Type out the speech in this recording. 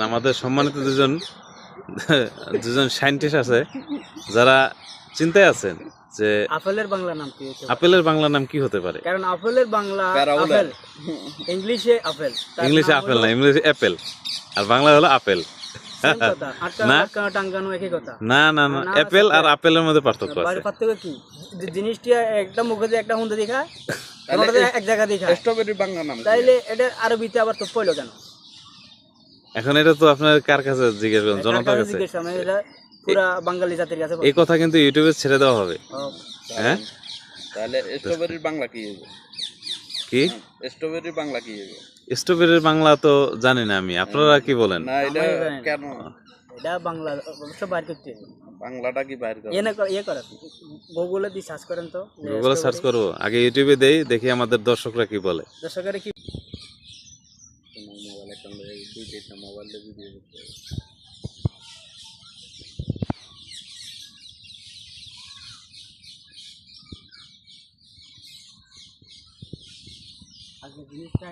আমাদের সম্মানিত দুজন সায়েন্টিস্ট আছে যারা চিন্তায় আছেন যে আপেলের বাংলা নাম কি হতে পারে? আপেলের বাংলা নাম কি হতে পারে। কারণ আপেলের বাংলা আপেল, ইংলিশে আপেল, ইংলিশে আপেল না, ইংলিশে অ্যাপেল, আর বাংলা হলো আপেল। same কথা। না আটকানো টাঙ্গানো একই কথা। না না না, অ্যাপেল আর আপেলের মধ্যে পার্থক্য আছে। পার্থক্য কি? জিনিসটি একটা মুখে দিয়ে একটা হুন্দে দেখায়, এক জায়গা দেখায়। স্ট্রবেরি বাংলা নাম তাইলে এটা আরবিতে আবার তো পড়লো কেন? এখন এটা তো আপনার কার কাছে জিজ্ঞেস করুন, জনতার কাছে। পুরা বাঙালি জাতির কাছে এই কথা কিন্তু ইউটিউবে ছেড়ে দেওয়া হবে। হ্যাঁ, তাহলে স্ট্রবেরির বাংলা কি হবে? কি স্ট্রবেরির বাংলা কি হবে? স্ট্রবেরির বাংলা তো জানি না আমি, আপনারা কি বলেন? না এটা কেন এটা বাংলা অবশ্য বাইর করতে হবে। বাংলাটা কি বাইর করে? ইয়ে করেন, গুগলে দিয়ে সার্চ করেন তো। গুগলে সার্চ করবো, আগে ইউটিউবে দেই, দেখি আমাদের দর্শকরা কি বলে। দর্শকের কি মোবাইল একটা দুইটা মোবাইল ভিডিও করতে হবে। আগে জিনিসটা